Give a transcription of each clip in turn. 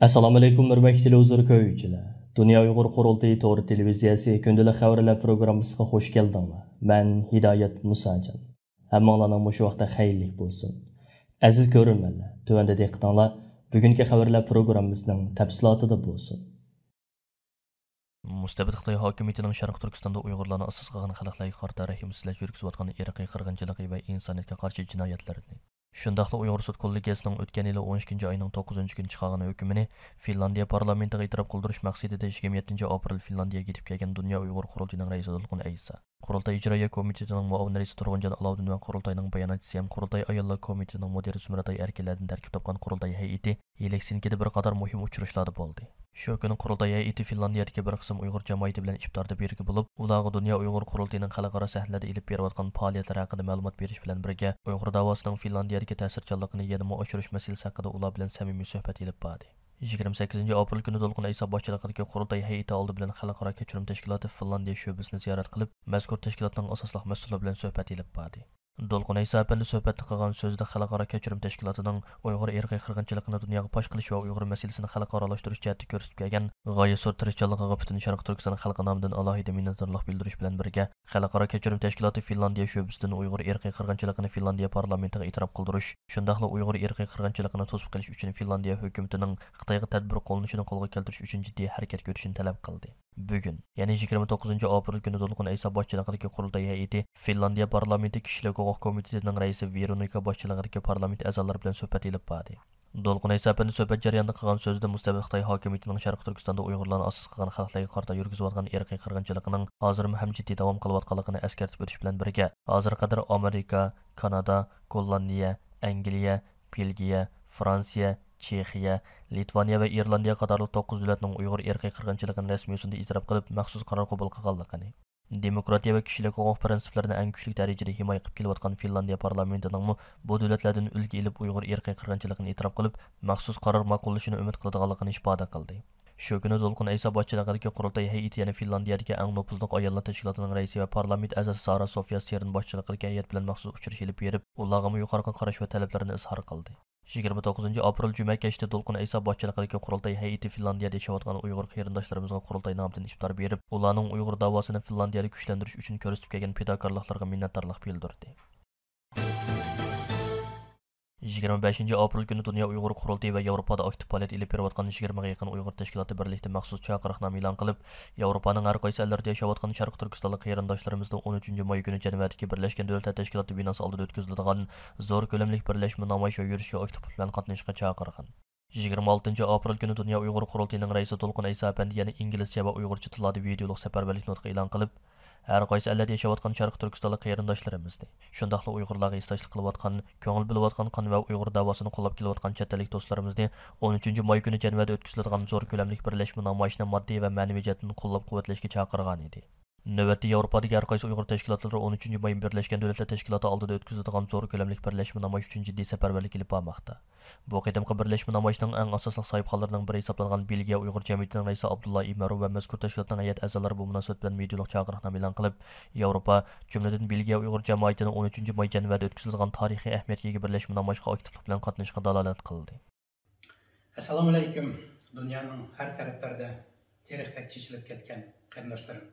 Assalomu alaykum hurmatli televizor ko'ruvchilar. Dunyo Uyg'ur qurultayi to'g'ri televiziyasi kundalik xabarlar programmasiga xush keldinglar. Men Hidoyat Musajon. Hammanglarning shu vaqtda xayrlik bo'lsin. Aziz ko'ruvchilar, tuvanda diqqatinglar bugungi xabarlar programmasining tafsilotida bo'lsin. Mustabid Xitoy hokimiyatining Sharq Turkistonda Uyg'urlarni asos qilgan xalqlarga qarshi rahimsizlik yurgizayotgan irqiy qirg'inchiligi va insoniyatga qarshi jinoyatlarini Shundaqla Uyg'ur sud kollegiyasining o'tgan yili 12 oyning 9 kuni chiqargan hukmini Finlandiya parlamentiga e'tirof qildirish maqsadida 27 aprel Finlandiyaga yetib kelgan Dunyo Uyg'ur qurultayining raisi Dolqun Aysa, Qurultay ijroiya komitetining muavin raisi Turg'unjon Alovdin va qurultayning bayonotchisi ham Qurultay ayollar komitetining mudiri Sumratay Erkinlardan tarkib topgan qurultay hay'ati Helsinki'da bir qator muhim uchrashuvlarda bo'ldi. Shu kuni qurultay hay'ati Finlandiyadagi bir qism Uyg'ur jamoati bilan iftorda birga bo'lib, ularga Dunyo Uyg'ur qurultayining xalqaro sahnada ilib berayotgan faoliyatlar haqida ma'lumot berish bilan birga Uyg'ur davosining Finlandiyadagi ta'sirchanligini yanada oshirish masalasi haqida ular bilan samimiy suhbat ilib bordi. 28 aprel kuni Dolqun Aysa boshchiligidagi qurultay hay'ati oldi bilan xalqaro kechirim tashkiloti Finlandiya sho'basini ziyorat qilib, mazkur tashkilotning asosliq mas'ullari bilan suhbat ilib bordi. Dolqun Aysa apandi suhbatda qilgan so'zida xalqaro kechirim tashkilotining Uyg'ur irqiy qirg'inchiligini dunyoga fosh qilish va Uyg'ur masalasini xalqarolashtirish jihatida ko'rsatib kelgan g'oya zo'r tirishchanligiga butun Sharq Turkiston xalqi nomidan alohida minnatdorlik bildirish bilan birga xalqaro kechirim tashkiloti Finlandiya sho'basidan Uyg'ur irqiy qirg'inchiligini Finlandiya parlamentiga e'tirof qildirish, shundaqla Uyg'ur irqiy qirg'inchiligini to'sib qilish uchun Finlandiya hukumatining Xitoyga tadbir qo'llanishini qo'lga keltirish uchun jiddiy harakat ko'rishini talab qildi. Bugun, ya'ni 29 aprel kuni Dolqun Aysa boshchiligidagi qurultay hay'ati Finlandiya parlamenti kishilik huquq komitetining raisi Veronika boshchiligidagi parlament a'zolari bilan suhbat ilib bordi. Dolqun Aysa apandi suhbat jarayonida qilgan so'zida mustabid Xitoy hokimiyatining Sharq Turkistonda Uyg'urlarni asos qilgan xalqlarga qarshi yurgizayotgan irqiy qirg'inchiligining hozir ham jiddiy davom qilayotganligini eskartib o'tish bilan birga, hozir qadar Amerika, Kanada, Gollandiya, Angliya, Belgiya, Fransiya, Chexiya, Litvaniya va Irlandiya qatorli 9 davlatning Uyg'ur irqiy qirg'inchiligini rasmiy yo'sinda e'tirof qilib, maxsus qaror qabul qilganligini, demokratiya va kishilik huquq prinsiplarini eng kuchli darajada himoya qilib kelayotgan Finlandiya parlamentining bu davlatlardan ulgu ilib Uyg'ur irqiy qirg'inchiligini e'tirof qilib, maxsus qaror ma'qullashini umid qiladiganligini ifoda qildi. Shu kuni Dolqun Aysa boshchiligidagi qurultay hay'ati yana Finlandiyadagi eng nufuzli ayollar tashkilotining raisi va parlament a'zosi Sara Sofia Stern boshchiligidagi hay'at bilan maxsus uchrashuv ilib berib, ularga yuqori qarash va talablarini izhor qildi. 29 aprel juma kechida Dolqun Aysa boshchiligidagi qurultay hay'ati Finlandiyada yashayotgan Uyg'ur qarindoshlarimizga qurultay nomidan iftor berib, ularning Uyg'ur davosini Finlandiyada kuchlantirish uchun ko'rsatib kelgan fidokorliklariga minnatdorlik bildirdi. 25 aprel kuni Dunyo Uyg'ur qurultayi va Yevropada aktiv faoliyat ilib berayotgan 20 ga yaqin Uyg'ur tashkiloti birlikda maxsus chaqiriqnoma e'lon qilib, Yevropaning har qaysi ellarida yashayotgan Sharq Turkistonlik qarindoshlarimizning 13 may kuni Jenevadagi Birlashgan Davlatlar Tashkiloti binosi oldida o'tkaziladigan zo'r ko'lamli birlashma namoyish va yurishga aktiv bilan qatnashishga chaqirgan. 26 aprel kuni Dunyo Uyg'ur qurultayining raisi Dolqun Aysa apandi yana inglizcha va uyg'urcha tillarda videolik safarbarlik nutqi e'lon qilib, har qaysi ellarda yashayotgan Sharq Turkistonlik qarindoshlarimizni, shundaqla Uyg'urlarga istoshlik qilayotgan, ko'ngil bilayotgan qon va Uyg'ur davosini qo'llab kelayotgan chet ellik do'stlarimizni 13 may kuni Jenevada o'tkaziladigan zo'r ko'lamli birlashma namoyishini moddiy va ma'naviy jihatdan qo'llab-quvvatlashga chaqirgan edi. Navbatda Yevropadagi har qaysi Uyg'ur tashkilotlari 13 may Birlashgan Davlatlar Tashkiloti oldida o'tkaziladigan zo'r ko'lamli birlashma namoyish uchun jiddiy safarbarlik ilib bormoqda. Bu qitimqi birlashma namoyishning eng asosli sohibxonlarining biri hisoblangan Belgiya Uyg'ur jamiyatining raisi Abdulla Imarov va mazkur tashkilotning hay'at a'zolari bu munosabat bilan videolik chaqiriqnoma e'lon qilib, Yevropa, jumladan Belgiya Uyg'ur jamoatining 13 may Jenevada o'tkaziladigan tarixiy ahamiyatga ega birlashma namoyishga aktivlik bilan qatnashishga dalolat qildi. Assalomu alaykum. Dunyoning har taraflarida tarixda chechilib ketgan qarindoshlarim.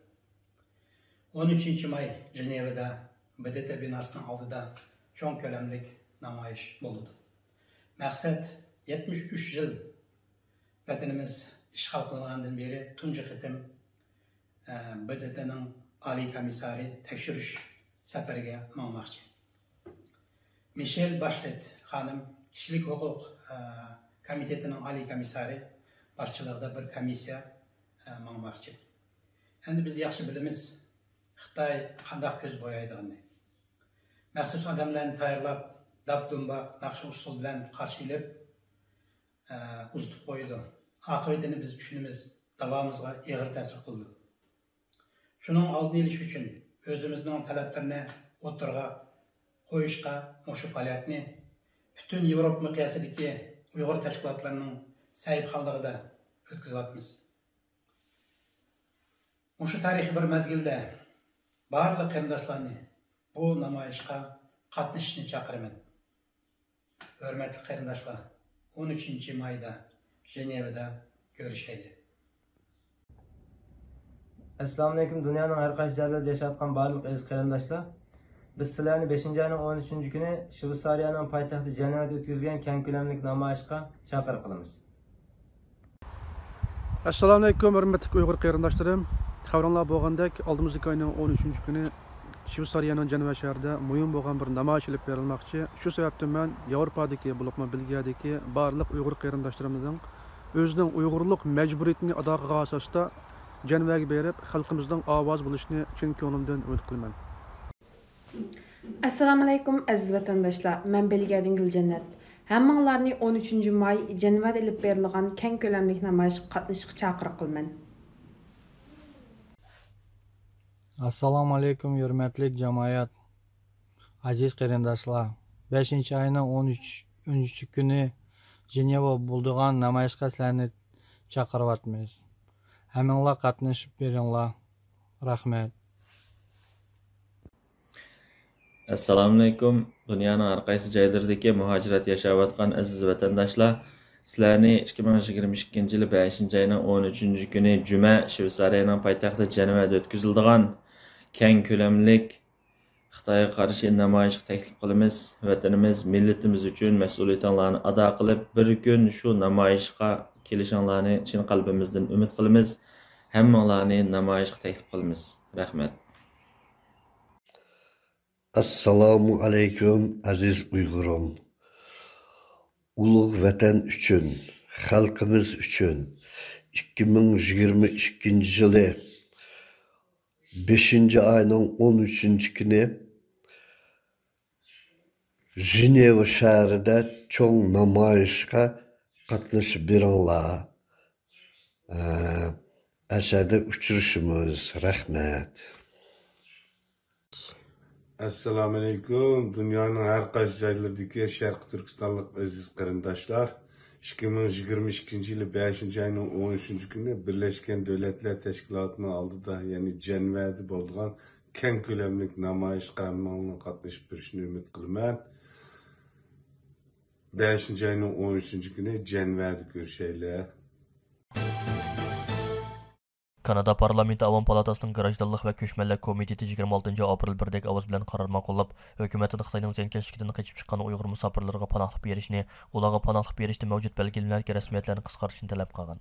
13 may Jenevada BDT binosining oldida cho'ng ko'lamli namoyish bo'ldi. Maqsad 73 yil vatanimiz ishg'ol qilingandan beri tunji qitim BDTning oliy komissari tekshirish safariga bormoqchi. Michel Bachelet xonim kishilik huquq komitetining oliy komissari boshchiligida bir komissiya bormoqchi. Endi biz yaxshi bilamiz Xitoy qanday ko'z bo'yaydiganini. Maxsus odamlarni tayyorlab, dabdumba, naqsh usul bilan qarshi kelib, uzitib qo'ydi. Oqibatini biz tushunamiz, davomimizga og'ir ta'sir qildi. Shuning oldini olish uchun o'zimizning talablarini o'tirg'a qo'yishga mushu faoliyatni butun Yevropa miqyosidagi Uyg'ur tashkilotlarining sahifxonligida o'tkazyapmiz. Mushu tarixiy bir mezgilda barliq qarindoshlarni bu namoyishga qatnashishni chaqiraman. Hurmatli qarindoshlar, 13 mayda Cenevada görüşelim. Assalomu alaykum. Dunyoning har qaysi joylarida yashayotgan barliq aziz qarindoshlar. Biz sizlarni 5-oyning 13-kuni Shveysariyaning poytaxti Jenevada o'tkazilgan keng ko'lamli namoyishga chaqiriq qilamiz. Assalamu alaykum hurmatli Uyg'ur qarindoshlarım. Xabaringlar bo'lgandek, oldimizdagi oyning 13-kuni Shveysariyaning Jeneva shahrida muhim bo'lgan bir namoyish olib berilmoqchi. Shu sababdan men Yevropadagi, bo'libmi Belgiyadagi barliq Uyg'ur qarindoshlarimizning o'zining Uyg'urlik majburiyatini ado qilgan asosda Jenevaga berib, xalqimizning ovoz bo'lishini chin ko'nglimdan umid qilaman. Assalomu alaykum aziz vatandaşlar. Men Belgiyadan Guljanat. Hammanglarni 13 may Jenevada olib berilgan keng ko'lamli namoyishga qatnashishga chaqiriq qilaman. Assalomu alaykum hurmatli jamoat. Aziz qarindoshlar, 5-oyning 13-kuni Jeneva bo'lgan namoyishga sizlarni chaqiryapmiz. Hammanglar qatnashib beringlar. Rahmat. Assalomu alaykum. Dunyoning har qaysi joylaridagi muhojirat yashayotgan aziz vatandoshlar, sizlarni 2022-yil 5-oyning 13-kuni juma Shveysariyaning poytaxti Jenevada o'tkaziladigan keng ko'lamlik Xitoyga qarshi namoyishga taklif qilamiz. Vatanimiz, millatimiz uchun mas'uliyatlarni ado qilib, bir kun shu namoyishga kelishinglarni chin qalbimizdan umid qilamiz. Hammanglarni namoyishga taklif qilamiz. Rahmat. Assalamu alaykum aziz Uyg'urim. Ulug' vatan uchun, xalqimiz uchun 2022-yili 5-oyning 13-kuni Jeneva shahrida cho'ng namoyishga qatnashib beringlar. Ashada uchrashimiz. Rahmat. Assalomu alaykum. Dunyoning har qaysi joylaridagi Sharq Turkistonlik aziz qarindoshlar, 2022-yil 5-oyning 13-kuni Birlashgan Davlatlar Tashkilotining oldida, ya'ni Jenevada bo'lgan keng ko'lamli namoyishga hammanglarning qatnashib turishini umid qilaman. 5-oyning 13-kuni Jenevada ko'rishaylik. Kanada parlamenti Avam Palatasining Garajdonlik va Ko'chmanlar komiteti 26 aprel 1 ovoz bilan qaror ma'qullab, hukumatning Xitoyning ziyonkashligidan qochib chiqqan Uyg'ur musofirlarga panohlik berishni, ularga panohlik berishda mavjud belgilangan rasmiyatlarni qisqartirishni talab qilgan.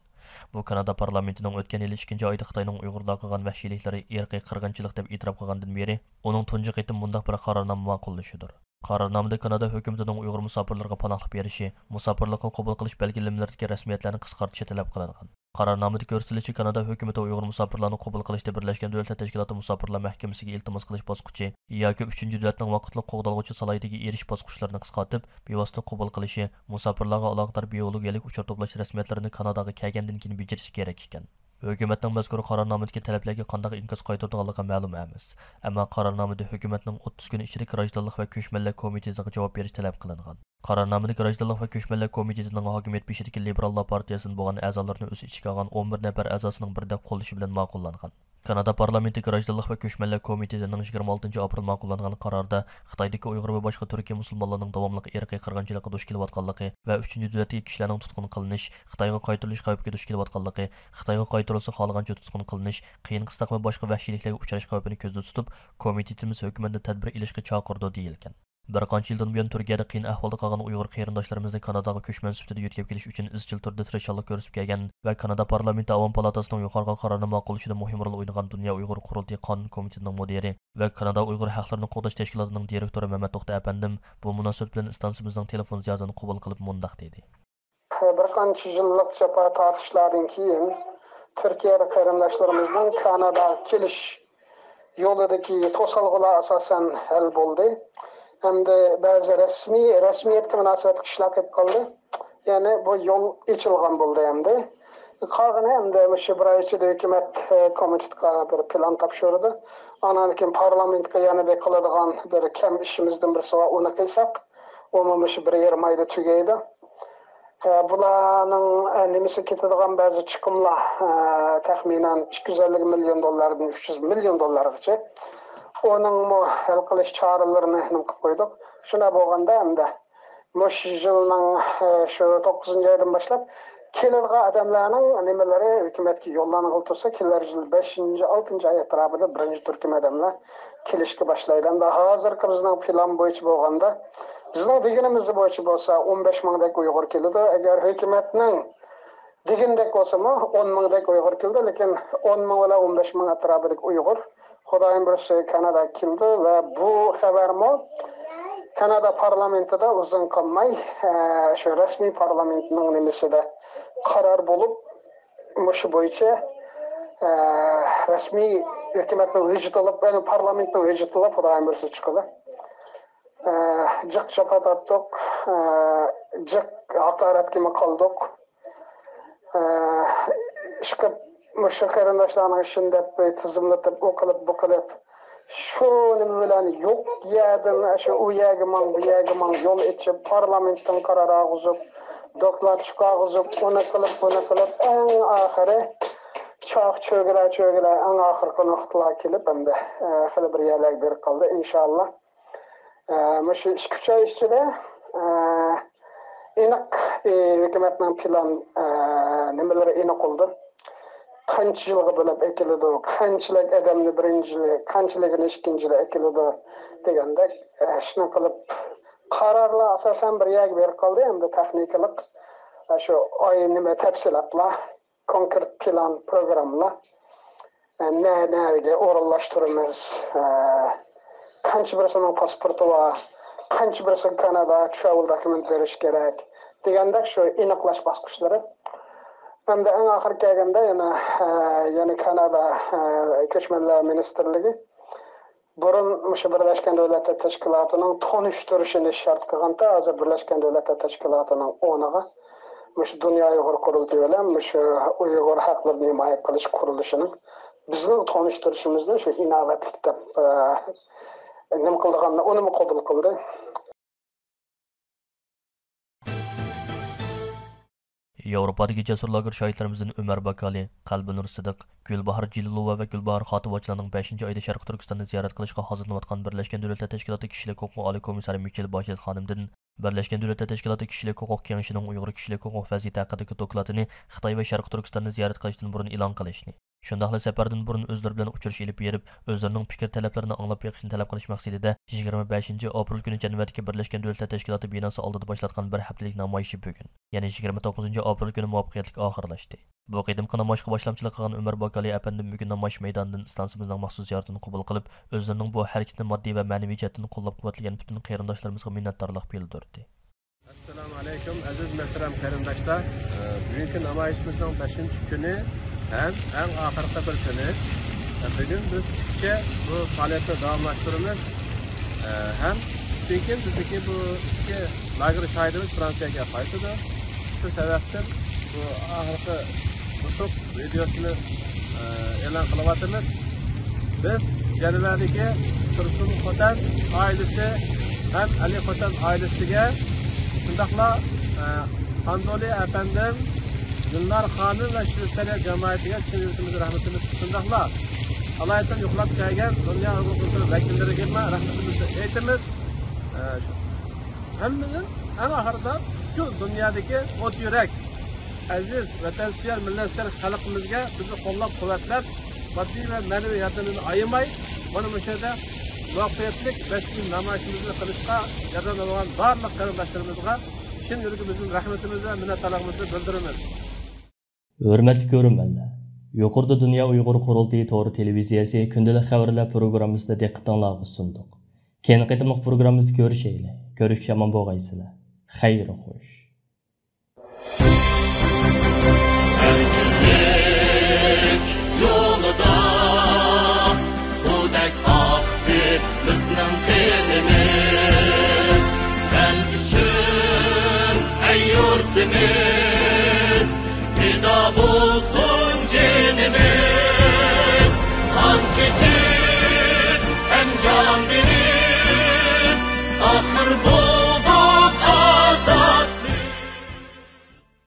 Bu Kanada parlamentining o'tgan yil 2-oyda Xitoyning Uyg'urlarga qilgan vahshiyliklari irqiy qirg'inchilik deb e'tirof qilgandan beri uning tunji qitim bunday bir qarornoma ma'qullashidir. Qarornomada Kanada hukumatining Uyg'ur musofirlarga panohlik berishi, musofirlikqa qabul qilish belgilamalaridagi rasmiyatlarni qisqartirishi talab qilingan. Qarornomada ko'rsatilishicha, Kanada hukumati Uyg'ur musofirlarni qabul qilishda Birlashgan Davlatlar Tashkiloti musofirlar mahkamasiga iltimos qilish bosqichi yoki 3-davlatning vaqtli qo'g'dalg'uchi salohiyatiga erish bosqichlarini qisqartib, bevosita qabul qilishi, musofirlarga aloqador biologiyalik uchur to'plash rasmiyatlarini Kanadaga kelgandan keyin bajarishi kerak ekan. Hukumatning mazkur qarornomadagi talablarga qanday inkas qaytarganligi ma'lum emas. Ammo qarornomada hukumatning 30 kun ichida Garajdonlik va Ko'chmanlar komitetiga javob berish talab qilingan. Qarornomada Garajdonlik va Ko'chmanlar komitetining hokimiyat beshidagi Liberallar partiyasining bo'lgan a'zolarini o'z ichiga olgan 11 nafar a'zosining birdek qo'llashi bilan ma'qullangan. Kanada parlamenti Garajdonlik va Ko'chmanlar komitetining 26 aprel ma'qullangan qarorda Xitoydagi Uyg'ur va boshqa Turkiya musulmonlarining davomli irqiy qirg'inchilikqa duch kelayotganligi va 3-davlatdagi kishilarning tutqun qilinish, Xitoyga qaytarilish xavfiga duch kelayotganligi, Xitoyga qaytarilsa xohlagancha tutqun qilinish, qiyin qisloq va boshqa vahshiyliklarga uchrash xavfini ko'zda tutib, komitetimiz hukumatni tadbir ilishga chaqirdi deyilgan. Bir qancha yildan buyon Turkiyada qiyin ahvolda qolgan Uyg'ur qarindoshlarimizni Kanadaga ko'chman sifatida yetkazib kelish uchun izchil turda tirishchilik ko'rsatib kelgan va Kanada parlamenti Avam palatasining yuqori qarorni ma'qullashida muhim rol o'ynagan Dunyo Uyg'ur qurultiyi qonun komitetining mudiri va Kanada Uyg'ur haqlarini qo'llash tashkilotining direktori Mehmet To'xta apandim bu munosabat bilan istansimizning telefon ziyodini qabul qilib mundaq dedi. Bir qancha yillik jabha tortishlardan keyin Turkiyada qarindoshlarımızın Kanada kelish yo'lidagi to'salg'ular asosan hal bo'ldi. Hamda ba'zi rasmiyatga munosabat qilishlar kelib qoldi. Ya'ni bu yo'l ochilgan bo'ldi hamda. Qolgani hamda shu bir oy ichida hukumat komitetiga bir plan topshirdi. Ondan keyin parlamentga yana qiladigan bir kam ishimizdan birisi va uni qilsak, umumiy shu 1,5 oyda tugaydi. Bularning nimasi ketadigan ba'zi chiqimlar taxminan 250 million dollardan 300 million dollargacha. Onun hal qilish choralarini qilib qo'ydik. Shuna bo'lganda hamda mush yilning shu 9-oydan boshlab Kelirga adamlarning nimeleri hükümetki yollarını kıltırsa keler yıl 5. 6. ay etrafında birinci Türkmen adamlar kelişki başlaydı. Daha hazır bizning plan boyunca bo'lganda bizning deganimiz boyunca bo'lsa 15 mingdek Uyg'ur keldi. Agar hukumatning degandek bo'lsa-mu 10 mingdek Uyg'ur keldi, lekin 10 ming va 15 ming atrofidagi Uyg'ur Xudoyim birisi Kanada keldi ve bu xabarmi Kanada parlamentida uzun qolmay şu resmi parlamentning nimasida karar bulup şu boyunca resmi hükümetin vücutulup yani parlamentin vücutulup Xudoyim birisi çıkıldı. Cık çapat attık, cık hakaret gibi kaldık. Çıkıp şu karindaşlarının içinde tızımlatıp okulıp şunun bilen yok yerden şu o yergiman bu yergiman yol içip parlamentin kararı ağızıp doklar çıkağızıp onu kılıp en ahire çok çögüler en ahir noktalar kelip hem de hali bir yerler bir kaldı inşallah. Şu 2-3 ay içinde inak hükümetin plan nimeleri inak oldu. Qancha yilga bo'lib ekiladi, qanchalik odamni birinchili, qanchaligini ikkinchili ekiladi degandek shuni qilib qarorlar asosan bir yak berib qoldi. Endi texnikalik shu oy nima tafsilotlar, konkret plan, programmalar nega o'rinlashtiramiz, qancha birisining pasporti bor, qancha birisi Kanada travel document berish kerak degandek shu aniqlash bosqichlari. Hem de en ahir gelgende yani Kanada Köçmenler Ministerliği burun şu Birleşken Devletler Teşkilatı'nın tanıştırışını şart kılganda hazır Birleşken Devletler Teşkilatı'nın onağı şu Dünya Uygur Kurultayı bilen şu Uygur haklarını himaye kılış kuruluşunun bizim tanıştırışımızda şu inovatifte ne kıldığında onu mu kabul kıldı? Yevropadagi jasur lager shoirlarimizdan Umar Bakali, Qalbinur Sidiq, Gulbahor Jililova ve Gulbahor Xotivochilarning 5-oyda Sharq Turkistonni ziyorat qilishga hozirlanayotgan Birlashgan Davlatlar Tashkiloti kishilik huquq oliy komissari Michel Bachelet xonimdan Birlashgan Davlatlar Tashkiloti kishilik huquq kengashining Uyg'ur kishilik huquq vaziyati haqidagi dokladini Xitoy va Sharq Turkistonni ziyorat qilishdan burun e'lon qilishni, shundaqla safardan burun o'zlari bilan uchrashish ilib berib, o'zlarining fikr talaplarini anglab yiqishni talab qilish maqsadida 25-aprel kuni Janvardagi Birlashgan Davlatlar Tashkiloti binosi oldida boshlatgan bir haftalik namoyishi bugun, ya'ni 29-aprel kuni muvaffaqiyatli oxirlashdi. Bu qadimgi namoyishga boshlamchilik qilgan Umar Bakali apandim bugun namoyish maydonidan istansimizning maxsus ziyoratini qabul qilib, o'zlarining bu harakatni moddiy va ma'naviy jihatdan qo'llab-quvvatlagan butun qarindoshlarimizga minnatdorlik bildirdi. Assalomu alaykum aziz muhtaram qarindoshlar. Bugungi namoyishimizning 5-kuni ham eng oxirgi bir kuni. Bugun biz tushgacha bu faoliyatni davomlashtiramiz. Ham tushdan keyin bizdagi bu ikki lager shoirimiz Fransiyaga qaytadi. Shu sababdan bu oxirgi YouTube videosini e'lon qilyapmiz. Biz Janvardagi Tursun Xotan oilasi ham Ali Xotan oilasiga shundaqla Handoli apandim, Gulnar xonim va Shveysariya jamoatiga chin yurtimizga rahmatimiz shundaqla alaydan yo'qlab kelgan dunyo huquq vakillariga rahmatimizni aytamiz. Hammadan eng oxirida shu dunyodagi o't yurak aziz vatansevar millatsevar xalqimizga bizni qo'llab-quvvatlab moddiy va ma'naviy yordamini ayamay mana bu yerda muvaffaqiyatli resmi namoyishimizni qilishga yordamlagan barliq qarindoshlarimizga chin yuragimizdan rahmatimizni va minnatdorligimizni bildiramiz. Hurmatli ko'ruvchilar, yuqorida Dunyo Uyg'ur Qurultiyi to'g'ri televiziyasi kundalik xabarlar programmasida diqqatingizga sundiq. Keyin qitimliq programmamizda ko'rishaylik. Ko'rishga omon bo'lgaysizlar. Xayr xo'sh. Yolda sudek aktı bizning tenimiz sen üçün ey yurtimiz fida bulsun cenimiz